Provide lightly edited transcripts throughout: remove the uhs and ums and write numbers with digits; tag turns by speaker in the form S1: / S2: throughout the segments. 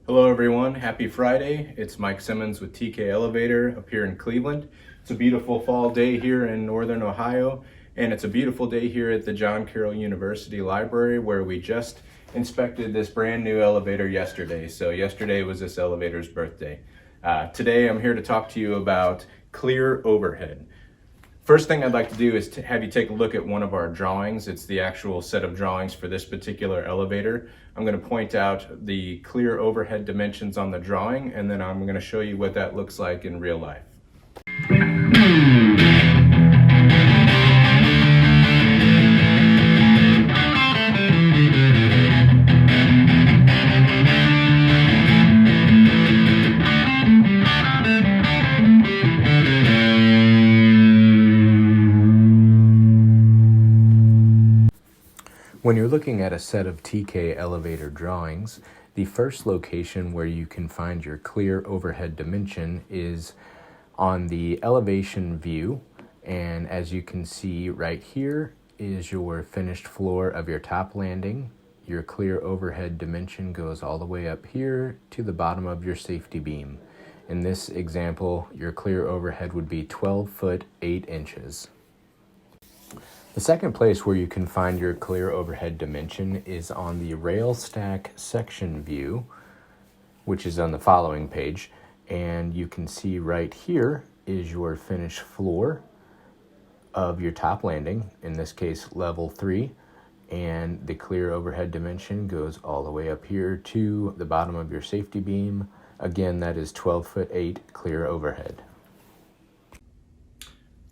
S1: Hello everyone, happy Friday. It's Mike Simmons with TK Elevator up here in Cleveland. It's a beautiful fall day here in Northern Ohio, and it's a beautiful day here at the John Carroll University Library where we just inspected this brand new elevator yesterday. So yesterday was this elevator's birthday. Today I'm here to talk to you about clear overhead. First thing I'd like to do is to have you take a look at one of our drawings. It's the actual set of drawings for this particular elevator. I'm going to point out the clear overhead dimensions on the drawing, and then I'm going to show you what that looks like in real life. When you're looking at a set of TK elevator drawings, the first location where you can find your clear overhead dimension is on the elevation view. And as you can see right here is your finished floor of your top landing. Your clear overhead dimension goes all the way up here to the bottom of your safety beam. In this example, your clear overhead would be 12 foot 8 inches. The second place where you can find your clear overhead dimension is on the rail stack section view, which is on the following page. And you can see right here is your finished floor of your top landing, in this case level 3. And the clear overhead dimension goes all the way up here to the bottom of your safety beam. Again, that is 12 foot 8 clear overhead.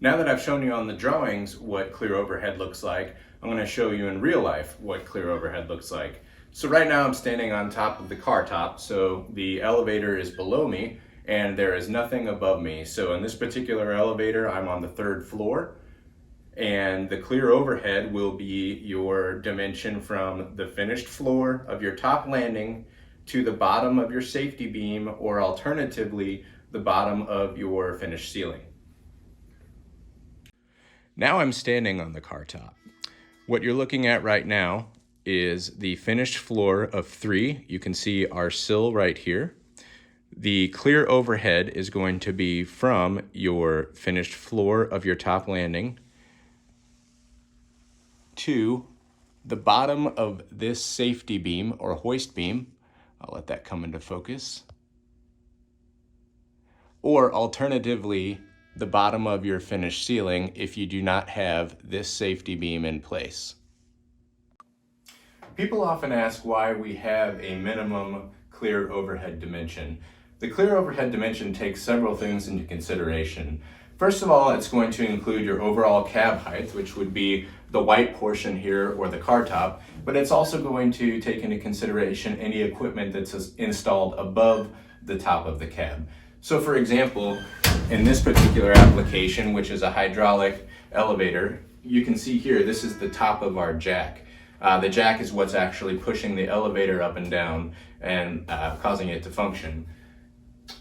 S1: Now that I've shown you on the drawings what clear overhead looks like, I'm going to show you in real life what clear overhead looks like. So right now I'm standing on top of the car top, so the elevator is below me and there is nothing above me. So in this particular elevator, I'm on the 3rd floor, and the clear overhead will be your dimension from the finished floor of your top landing to the bottom of your safety beam, or alternatively, the bottom of your finished ceiling. Now I'm standing on the car top. What you're looking at right now is the finished floor of 3. You can see our sill right here. The clear overhead is going to be from your finished floor of your top landing to the bottom of this safety beam or hoist beam. I'll let that come into focus. Or alternatively, the bottom of your finished ceiling if you do not have this safety beam in place. People often ask why we have a minimum clear overhead dimension. The clear overhead dimension takes several things into consideration. First of all, it's going to include your overall cab height, which would be the white portion here or the car top, but it's also going to take into consideration any equipment that's installed above the top of the cab. So for example, in this particular application, which is a hydraulic elevator, you can see here, this is the top of our jack. The jack is what's actually pushing the elevator up and down and causing it to function.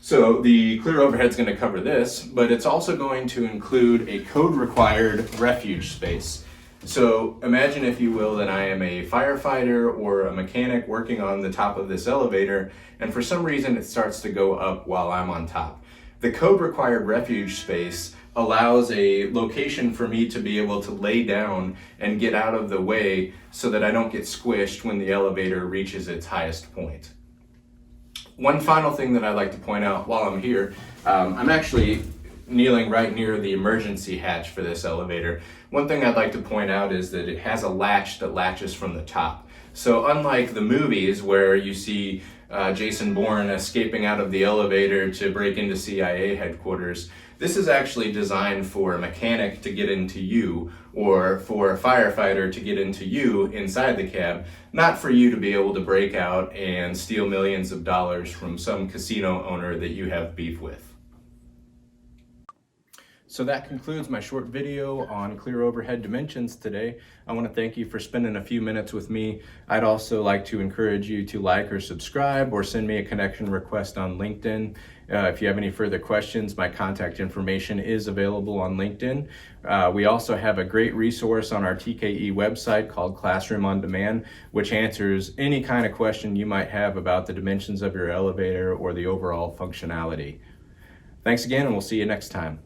S1: So the clear overhead is going to cover this, but it's also going to include a code required refuge space. So imagine, if you will, that I am a firefighter or a mechanic working on the top of this elevator, and for some reason it starts to go up while I'm on top. The code required refuge space allows a location for me to be able to lay down and get out of the way so that I don't get squished when the elevator reaches its highest point. One final thing that I'd like to point out while I'm here, I'm actually kneeling right near the emergency hatch for this elevator. One thing I'd like to point out is that it has a latch that latches from the top. So unlike the movies where you see Jason Bourne escaping out of the elevator to break into CIA headquarters, this is actually designed for a mechanic to get into you, or for a firefighter to get into you inside the cab, not for you to be able to break out and steal millions of dollars from some casino owner that you have beef with. So that concludes my short video on clear overhead dimensions today. I want to thank you for spending a few minutes with me. I'd also like to encourage you to like or subscribe or send me a connection request on LinkedIn. If you have any further questions, my contact information is available on LinkedIn. We also have a great resource on our TKE website called Classroom on Demand, which answers any kind of question you might have about the dimensions of your elevator or the overall functionality. Thanks again, and we'll see you next time.